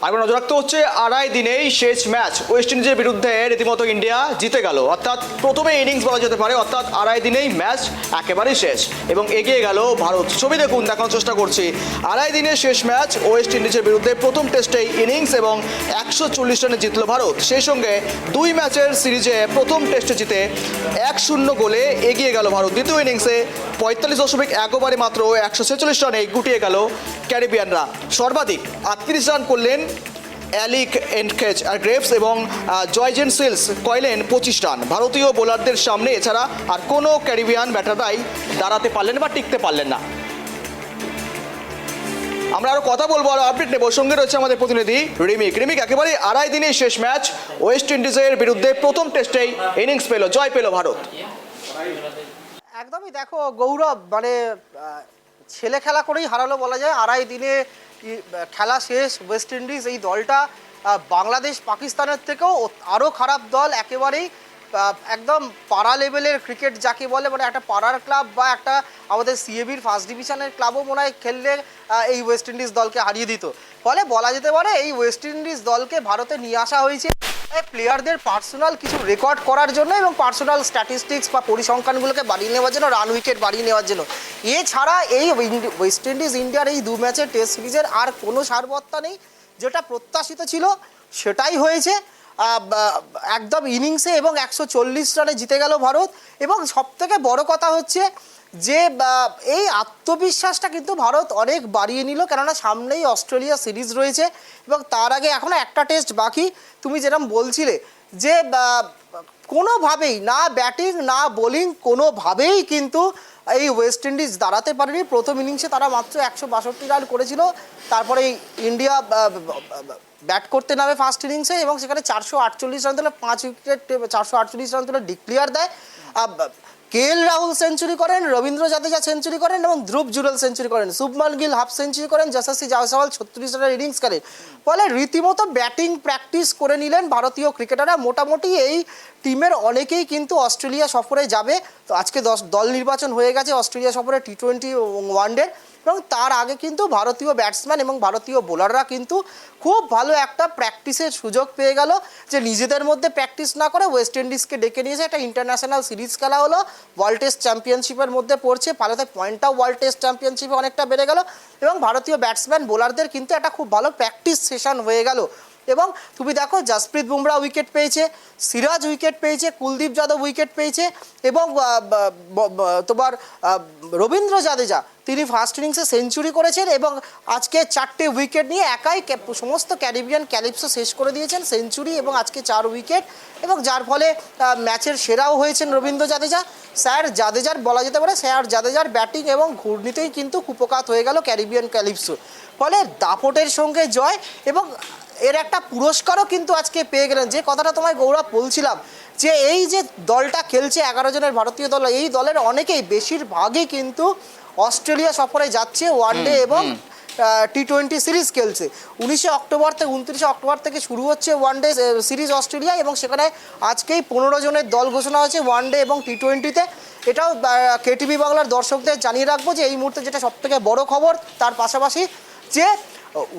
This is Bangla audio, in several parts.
আর নজর রাখতে হচ্ছে আড়াই দিনেই শেষ ম্যাচ ওয়েস্ট ইন্ডিজের বিরুদ্ধে রীতিমতো ইন্ডিয়া জিতে গেল, অর্থাৎ প্রথমে ইনিংস বলা যেতে পারে, অর্থাৎ আড়াই দিনেই ম্যাচ একেবারেই শেষ এবং এগিয়ে গেল ভারত। ছবি দেখুন, দেখানোর চেষ্টা করছি। আড়াই দিনের শেষ ম্যাচ ওয়েস্ট ইন্ডিজের বিরুদ্ধে প্রথম টেস্টেই ইনিংস এবং 140 রানে জিতল ভারত। সেই সঙ্গে দুই ম্যাচের সিরিজে প্রথম টেস্টে জিতে 1-0 গোলে এগিয়ে গেল ভারত। দ্বিতীয় ইনিংসে 45.1 ওভারে মাত্র 146 রানে গুটিয়ে গেল ক্যারিবিয়ানরা। সর্বাধিক 38 রান করলেন অ্যালিক এনকেচ আর গ্রেভস এবং জয়জেন সিলস কয়লেন 25 রান। ভারতীয় বোলারদের সামনে এছাড়া আর কোনো ক্যারিবিয়ান ব্যাটাররাই দাঁড়াতে পারলেন বা টিকতে পারলেন না। আমরা আরো কথা বলবো, আরো আপডেট নেব। সঙ্গে রয়েছে আমাদের প্রতিনিধি রিমিক। একেবারে আড়াই দিনের শেষ ম্যাচ ওয়েস্ট ইন্ডিজের বিরুদ্ধে প্রথম টেস্টেই ইনিংস পেল, জয় পেল ভারত। একদমই দেখো গৌরব, মানে ছেলে খেলা করেই হারালো বলা যায়। আড়াই দিনে খেলা শেষ। ওয়েস্ট ইন্ডিজ এই দলটা বাংলাদেশ পাকিস্তানের থেকেও আরও খারাপ দল, একেবারেই একদম পাড়া লেভেলের ক্রিকেট যাকে বলে, মানে একটা পাড়ার ক্লাব বা একটা আমাদের সিএবির ফার্স্ট ডিভিশনের ক্লাবও মনে হয় খেললে এই ওয়েস্ট ইন্ডিজ দলকে হারিয়ে দিত। ফলে বলা যেতে পারে এই ওয়েস্ট ইন্ডিজ দলকে ভারতে নিয়ে আসা হয়েছে প্লেয়ারদের পার্সোনাল কিছু রেকর্ড করার জন্য এবং পার্সোনাল স্ট্যাটিস্টিক্স বা পরিসংখ্যানগুলোকে বাড়িয়ে নেওয়ার জন্য, রান উইকেট বাড়িয়ে নেওয়ার জন্য। এছাড়া এই ওয়েস্ট ইন্ডিজ ইন্ডিয়ার এই দু ম্যাচের টেস্ট সিরিজের আর কোনো সারবত্তা নেই। যেটা প্রত্যাশিত ছিল সেটাই হয়েছে। একদম ইনিংসে এবং 140 রানে জিতে গেল ভারত। এবং সবথেকে বড় কথা হচ্ছে যে এই আত্মবিশ্বাসটা কিন্তু ভারত অনেক বাড়িয়ে নিল, কেননা সামনেই অস্ট্রেলিয়া সিরিজ রয়েছে এবং তার আগে এখনও একটা টেস্ট বাকি। তুমি যেরকম বলছিলে যে কোনোভাবেই না ব্যাটিং না বোলিং কোনোভাবেই কিন্তু এই ওয়েস্ট ইন্ডিজ দাঁড়াতে পারেনি। প্রথম ইনিংসে তারা মাত্র 162 রান করেছিল, তারপরে ইন্ডিয়া ব্যাট করতে নামে ফার্স্ট ইনিংসে এবং সেখানে 448 রান তুলে 5 উইকেট 448 রান তুলে ডিক্লেয়ার দেয়। কেএল রাহুল সেঞ্চুরি করেন, রবীন্দ্র জাদেজা সেঞ্চুরি করেন এবং ধ্রুব জুরেল সেঞ্চুরি করেন, শুভমান গিল হাফ সেঞ্চুরি করেন, যশস্বী জয়সওয়াল 36 রানের ইনিংস করেন। ফলে রীতিমতো ব্যাটিং প্র্যাকটিস করে নিলেন ভারতীয় ক্রিকেটাররা। মোটামুটি এই টিমের অনেকেই কিন্তু অস্ট্রেলিয়া সফরে যাবে। তো আজকে দল নির্বাচন হয়ে গেছে অস্ট্রেলিয়া সফরে টি20 ওয়ানডে, এবং তার আগে কিন্তু ভারতীয় ব্যাটসম্যান এবং ভারতীয় বোলাররা কিন্তু খুব ভালো একটা প্র্যাকটিসের সুযোগ পেয়ে গেল, যে নিজেদের মধ্যে প্র্যাকটিস না করে ওয়েস্ট ইন্ডিজকে ডেকে নিয়েছে। একটা ইন্টারন্যাশনাল সিরিজ খেলা হলো, ওয়ার্ল্ড টেস্ট চ্যাম্পিয়নশিপের মধ্যে পড়ছে, ভারতের পয়েন্টটাও ওয়ার্ল্ড টেস্ট চ্যাম্পিয়নশিপে অনেকটা বেড়ে গেল এবং ভারতীয় ব্যাটসম্যান বোলারদের কিন্তু একটা খুব ভালো প্র্যাকটিস সেশন হয়ে গেল। এবং তুমি দেখো জসপ্রীত বুমরা উইকেট পেয়েছে, সিরাজ উইকেট পেয়েছে, কুলদীপ যাদব উইকেট পেয়েছে এবং তোমার রবীন্দ্র জাদেজা তিনি ফার্স্ট ইনিংসে সেঞ্চুরি করেছেন এবং আজকে 4টে উইকেট নিয়ে একাই সমস্ত ক্যারিবিয়ান ক্যালিপসো শেষ করে দিয়েছেন, সেঞ্চুরি এবং আজকে 4 উইকেট, এবং যার ফলে ম্যাচের সেরাও হয়েছেন রবীন্দ্র জাদেজা। স্যার জাদেজার বলা যেতে পারে স্যার জাদেজার ব্যাটিং এবং ঘূর্ণিতেই কিন্তু কুপকাত হয়ে গেল ক্যারিবিয়ান ক্যালিপসো। ফলে দাপটের সঙ্গে জয় এবং এর একটা পুরস্কারও কিন্তু আজকে পেয়ে গেলেন। যে কথাটা তোমায় গৌরব বলছিলাম, যে এই যে দলটা খেলছে 11 জনের ভারতীয় দল, এই দলের অনেকেই বেশিরভাগই কিন্তু অস্ট্রেলিয়া সফরে যাচ্ছে ওয়ানডে এবং টি20 সিরিজ খেলছে। 19 অক্টোবর থেকে 29 অক্টোবর থেকে শুরু হচ্ছে ওয়ানডে সিরিজ অস্ট্রেলিয়া, এবং সেখানে আজকেই 15 জনের দল ঘোষণা হয়েছে ওয়ানডে এবং টি20-তে। এটাও কেটিভি বাংলার দর্শকদের জানিয়ে রাখবো যে এই মুহূর্তে যেটা সবথেকে বড় খবর, তার পাশাপাশি যে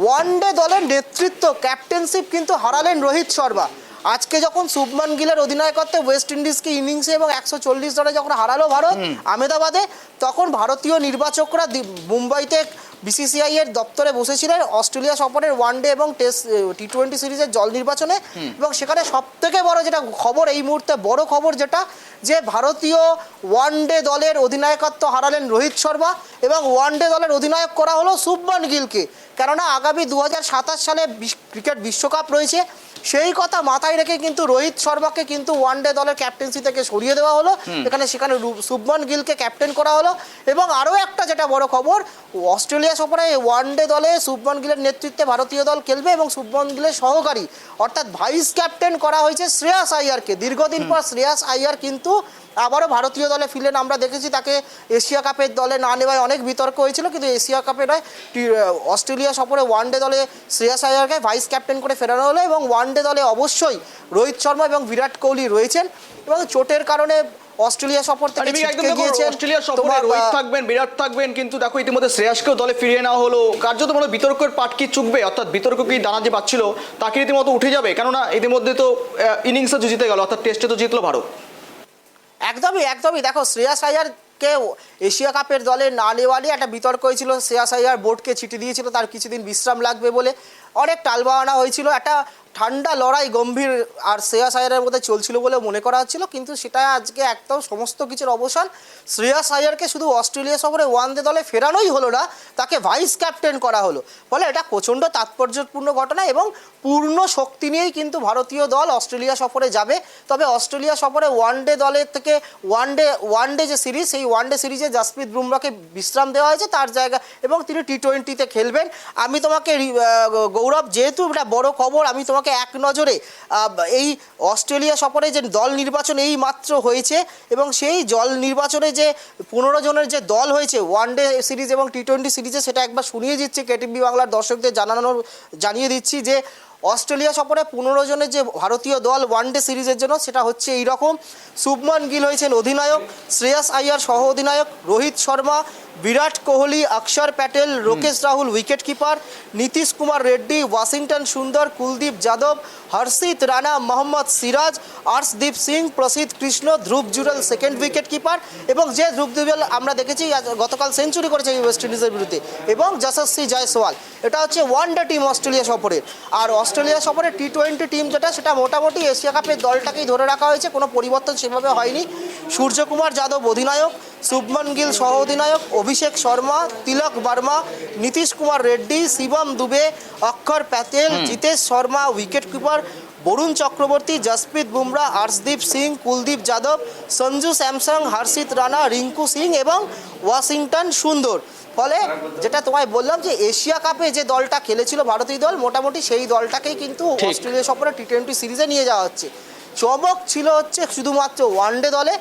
ওয়ানডে দলের নেতৃত্ব ক্যাপ্টেনশিপ কিন্তু হারালেন রোহিত শর্মা। আজকে যখন শুভমান গিলের অধিনায়কত্বে ওয়েস্ট ইন্ডিজকে ইনিংসে এবং 140 রানে যখন হারালো ভারত আহমেদাবাদে, তখন ভারতীয় নির্বাচকরা মুম্বাইতে বিসিসিআই এর দপ্তরে বসেছিলেন অস্ট্রেলিয়া সফরের ওয়ানডে এবং টেস্ট টি20 সিরিজের দল নির্বাচনে। এবং সেখানে সবথেকে বড় যেটা খবর এই মুহূর্তে, বড় খবর যেটা, যে ভারতীয় ওয়ানডে দলের অধিনায়কত্ব হারালেন রোহিত শর্মা এবং ওয়ানডে দলের অধিনায়ক করা হলো শুভমান গিলকে। কেননা আগামী 2027 সালে ক্রিকেট বিশ্বকাপ রয়েছে, সেই কথা মাথায় রেখে কিন্তু রোহিত শর্মাকে কিন্তু ওয়ানডে দলের ক্যাপ্টেন্সি থেকে সরিয়ে দেওয়া হলো, সেখানে শুভমান গিলকে ক্যাপ্টেন করা হলো। এবং আরও একটা যেটা বড় খবর, অস্ট্রেলিয়া সফরে ওয়ানডে দলে শুভমান গিলের নেতৃত্বে ভারতীয় দল খেলবে এবং শুভমান গিলের সহকারী অর্থাৎ ভাইস ক্যাপ্টেন করা হয়েছে শ্রেয়াস আইয়ারকে। দীর্ঘদিন পর শ্রেয়াস আইয়ার কিন্তু আবারও ভারতীয় দলে ফিরলেন। আমরা দেখেছি তাকে এশিয়া কাপের দলে না নেওয়ায় অনেক বিতর্ক হয়েছিল, কিন্তু এশিয়া কাপে নয়, অস্ট্রেলিয়া সফরে ওয়ানডে দলে শ্রেয়াস আইয়ারকে ভাইস ক্যাপ্টেন করে ফেরানো হলো। এবং ওয়ানডে দলে অবশ্যই রোহিত শর্মা এবং বিরাট কোহলি রয়েছেন এবং চোটের কারণে অস্ট্রেলিয়া সফর থেকে রিমিকা, একদম ছিটকে দেখো, গিয়েছেন। অস্ট্রেলিয়া সফরে তোমার, রোহিত থাকবেন, বিরাট থাকবেন, কিন্তু দেখো ইতিমধ্যে শ্রেয়াসকেও দলে ফিরিয়ে নেওয়া হলো। কার্যত মনে হয় বিতর্কের পাট কি চুকবে, অর্থাৎ বিতর্ক কি দানা যে পাচ্ছিল তাকে রীতিমতো উঠে যাবে, কেননা ইতিমধ্যে তো ইনিংসে জিতে গেল, অর্থাৎ টেস্টে তো জিতলো ভারত। একদমই একদমই দেখো, শ্রেয়াস আইয়ারকে এশিয়া কাপের দলে না নেওয়া নিয়ে একটা বিতর্ক হয়েছিল। শ্রেয়াস আইয়ার বোর্ডকে চিঠি দিয়েছিল তার কিছুদিন বিশ্রাম লাগবে বলে, অনেক টালবাহানা হয়েছিল, একটা ঠান্ডা লড়াই গম্ভীর আর শ্রেয়াস আইয়ারের মধ্যে চলছিল বলে মনে করা হচ্ছিল, কিন্তু সেটা আজকে একদম সমস্ত কিছুর অবসান। শ্রেয়াস আইয়ারকে শুধু অস্ট্রেলিয়া সফরে ওয়ানডে দলে ফেরানোই হলো না, তাকে ভাইস ক্যাপ্টেন করা হলো। ফলে এটা প্রচণ্ড তাৎপর্যপূর্ণ ঘটনা এবং পূর্ণ শক্তি নিয়েই কিন্তু ভারতীয় দল অস্ট্রেলিয়া সফরে যাবে। তবে অস্ট্রেলিয়া সফরে ওয়ানডে দলের থেকে ওয়ানডে যে সিরিজ, সেই ওয়ানডে সিরিজে জাসপ্রীত বুমরাকে বিশ্রাম দেওয়া হয়েছে তার জায়গা, এবং তিনি টি-20-তে খেলবেন। আমি তোমাকে গৌরব, যেহেতু এটা বড় খবর, আমি তোমাকে এক নজরে এই অস্ট্রেলিয়া সফরে যে দল নির্বাচন এই মাত্র হয়েছে এবং সেই দল নির্বাচনে যে 15 জনের যে দল হয়েছে ওয়ানডে সিরিজ এবং টি-20 সিরিজে, সেটা একবার শুনিয়ে দিচ্ছি কেটিভি বাংলার দর্শকদের জানিয়ে দিচ্ছি যে অস্ট্রেলিয়া সফরে 15 জনের যে ভারতীয় দল ওয়ানডে সিরিজের জন্য, সেটা হচ্ছে এই রকম: শুভমন গিল হয়েছেন অধিনায়ক, শ্রেয়াস আইয়ার সহ অধিনায়ক, রোহিত শর্মা, বিরাট কোহলি, অক্ষর Patel, Lokesh Rahul wicket keeper, Nitish Kumar Reddy, Washington সুন্দর, কুলদীপ যাদব, হর্ষিত রানা, মোহাম্মদ সিরাজ, আর্শদীপ সিং, প্রসিদ্ধ কৃষ্ণ, ধ্রুব জুরেল সেকেন্ড উইকেট কিপার, এবং যে ধ্রুব জুরেল আমরা দেখেছি গতকাল সেঞ্চুরি করেছে এই ওয়েস্ট ইন্ডিজের বিরুদ্ধে, এবং যশস্বী জয়সওয়াল। এটা হচ্ছে ওয়ানডে টিম অস্ট্রেলিয়া সফরের। আর অস্ট্রেলিয়া সফরে টি-20 টিম যেটা, সেটা মোটামুটি এশিয়া কাপের দলটাকেই ধরে রাখা হয়েছে, কোনো পরিবর্তন সেভাবে হয়নি। সূর্যকুমার যাদব অধিনায়ক, শুভমন গিল সহ অধিনায়ক, অভিষেক শর্মা, তিলক বর্মা, নীতিশ কুমার রেড্ডি, শিবম দুবে, অক্ষর প্যাটেল, জিতেশ শর্মা উইকেট কিপার, বরুণ চক্রবর্তী, জসপ্রীত বুমরা, আর্শদীপ সিং, কুলদীপ যাদব, সঞ্জু স্যামসং, হর্ষিত রানা, রিঙ্কু সিং এবং ওয়াশিংটন সুন্দর। ফলে যেটা তোমায় বললাম যে এশিয়া কাপে যে দলটা খেলেছিল ভারতীয় দল, মোটামুটি সেই দলটাকেই কিন্তু অস্ট্রেলিয়া সফরে টি-20 সিরিজে নিয়ে যাওয়া হচ্ছে। চমক ছিল হচ্ছে শুধুমাত্র ওয়ানডে দলে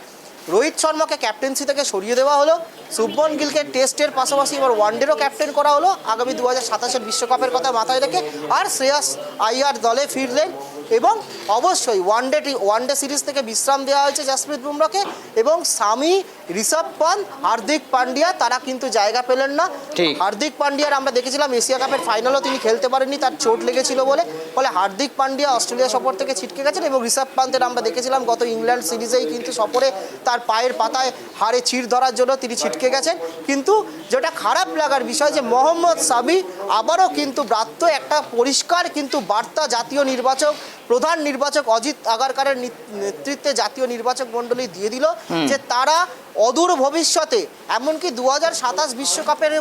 রোহিত শর্মাকে ক্যাপ্টেন্সি থেকে সরিয়ে দেওয়া হলো, শুভমন গিলকে টেস্টের পাশাপাশি এবার ওয়ানডেরও ক্যাপ্টেন করা হলো আগামী 2027 বিশ্বকাপের কথা মাথায় রেখে, আর শ্রেয়াস আইয়ার দলে ফিরলেন। এবং অবশ্যই ওয়ানডে সিরিজ থেকে বিশ্রাম দেওয়া হয়েছে জাসপ্রীত বুমরাকে, এবং সামি, ঋষভ পান্ত, হার্দিক পান্ডিয়া তারা কিন্তু জায়গা পেলেন না। হার্দিক পান্ডিয়ার আমরা দেখেছিলাম এশিয়া কাপের ফাইনালও তিনি খেলতে পারেননি, তার চোট লেগেছিল বলে। ফলে হার্দিক পান্ডিয়া অস্ট্রেলিয়া সফর থেকে ছিটকে গেছেন, এবং ঋষভ পান্তের আমরা দেখেছিলাম গত ইংল্যান্ড সিরিজেই কিন্তু সফরে তার পায়ের পাতায় হাড়ে চিড় ধরার জন্য তিনি ছিটকে গেছেন। কিন্তু যেটা খারাপ লাগার বিষয় যে মোহাম্মদ সামি আবারও কিন্তু ব্রাত্য একটা পরিষ্কার কিন্তু বার্তা জাতীয় প্রধান নির্বাচক অজিত আগারকারের নেতৃত্বে জাতীয় নির্বাচক মণ্ডলী দিয়ে দিল যে তারা অদূর ভবিষ্যতে, এমনকি 2027 বিশ্বকাপের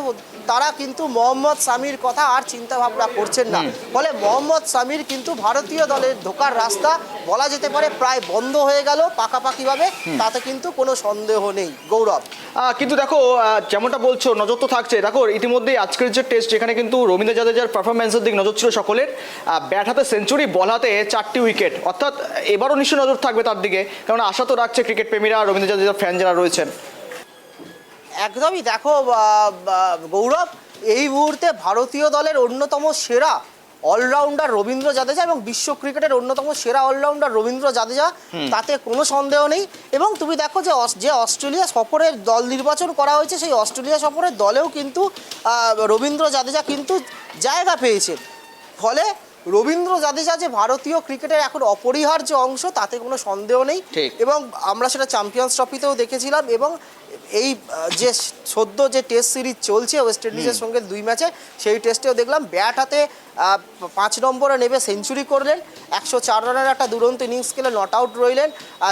তারা কিন্তু মোহাম্মদ সামির কথা আর চিন্তা ভাবনা করছেন না। ফলে মোহাম্মদ সামির কিন্তু ভারতীয় দলের ঢোকার রাস্তা বলা যেতে পারে প্রায় বন্ধ হয়ে গেল পাকাপাকিভাবে, তাতে কিন্তু কোনো সন্দেহ নেই। গৌরব, কিন্তু দেখো যেমনটা বলছো নজর তো থাকছে। দেখো ইতিমধ্যেই আজকের যে টেস্ট, যেখানে কিন্তু রবীন্দ্র জাদেজার পারফরমেন্সের দিক নজর ছিল সকলের, ব্যাট হাতে সেঞ্চুরি, বল হাতে 4টি উইকেট, অর্থাৎ এবারও নিশ্চয়ই নজর থাকবে তার দিকে, কারণ আশা তো রাখছে ক্রিকেট প্রেমীরা, রবীন্দ্র জাদেজার ফ্যান যারা রয়েছেন। একদমই দেখো গৌরব, এই মুহূর্তে ভারতীয় দলের অন্যতম সেরা অলরাউন্ডার রবীন্দ্র জাদেজা এবং বিশ্ব ক্রিকেটের অন্যতম সেরা অলরাউন্ডার রবীন্দ্র জাদেজা, তাতে কোনো সন্দেহ নেই। এবং তুমি দেখো যে অস্ট্রেলিয়া সফরের দল নির্বাচন করা হয়েছে, সেই অস্ট্রেলিয়া সফরের দলেও কিন্তু রবীন্দ্র জাদেজা কিন্তু জায়গা পেয়েছে। ফলে রবীন্দ্র জাদেজা যে ভারতীয় ক্রিকেটের এখন অপরিহার্য অংশ, তাতে কোনো সন্দেহ নেই। এবং আমরা সেটা চ্যাম্পিয়ন্স ট্রফিতেও দেখেছিলাম, এবং এই যে সদ্য যে টেস্ট সিরিজ চলছে ওয়েস্ট ইন্ডিজের সঙ্গে 2 ম্যাচে, সেই টেস্টেও দেখলাম ব্যাট হাতে 5 নম্বরে নেবে সেঞ্চুরি করলেন, 104 রানের একটা দুরন্ত ইনিংস খেলে নট আউট রইলেন,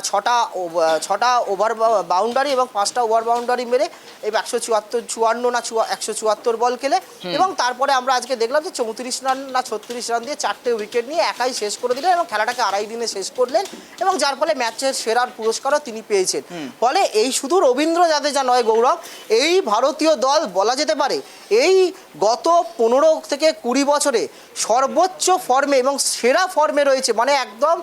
6টা ওভার বাউন্ডারি এবং 5টা ওভার বাউন্ডারি মেরে এই 174 বল খেলে। এবং তারপরে আমরা আজকে দেখলাম যে 34 রান না 36 রান দিয়ে 4টে উইকেট নিয়ে একাই শেষ করে দিলেন এবং খেলাটাকে 2.5 দিনে শেষ করলেন, এবং যার ফলে ম্যাচের সেরার পুরস্কারও তিনি পেয়েছেন। ফলে এই শুধু রবীন্দ্র জাদেজা নয় গৌরব, এই ভারতীয় দল বলা যেতে পারে এই গত 15 থেকে 20 বছরে সর্বোচ্চ ফর্মে এবং সেরা ফর্মে রয়েছে, মানে একদম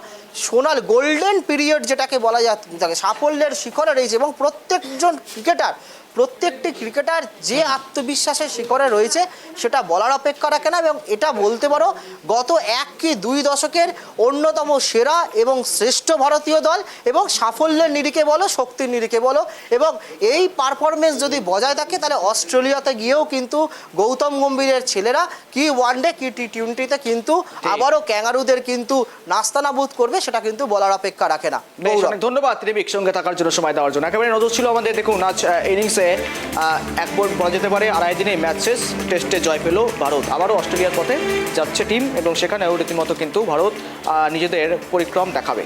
সোনাল গোল্ডেন পিরিয়ড যেটাকে বলা যায়, সাফল্যের শিখরে রয়েছে। এবং প্রত্যেকজন ক্রিকেটার প্রত্যেকটি ক্রিকেটার যে আত্মবিশ্বাসের শিখরে রয়েছে সেটা বলার অপেক্ষা রাখে না, এবং এটা বলতে পারো গত 1 কি 2 দশকের অন্যতম সেরা এবং শ্রেষ্ঠ ভারতীয় দল, এবং সাফল্যের নিরিখে বলো, শক্তির নিরিখে বলো, এবং এই পারফরমেন্স যদি বজায় থাকে তাহলে অস্ট্রেলিয়াতে গিয়েও কিন্তু গৌতম গম্ভীরের ছেলেরা কি ওয়ানডে কি টি20তে কিন্তু আবারও ক্যাঙ্গারুদের কিন্তু নাস্তানাবুদ করবে, সেটা কিন্তু বলার অপেক্ষা রাখে না। বেশ, অনেক ধন্যবাদ ত্রিবিক সঙ্গে থাকার জন্য, সময় দেওয়ার জন্য। একেবারে নজর ছিল আমাদের। দেখুন আজ ইনিংসে একবার বলা যেতে পারে আড়াই দিনে ম্যাচ শেষ, টেস্টে জয় পেল ভারত। আবারও অস্ট্রেলিয়ার পথে যাচ্ছে টিম এবং সেখানেও রীতিমতো কিন্তু ভারত নিজেদের পরিক্রম দেখাবে।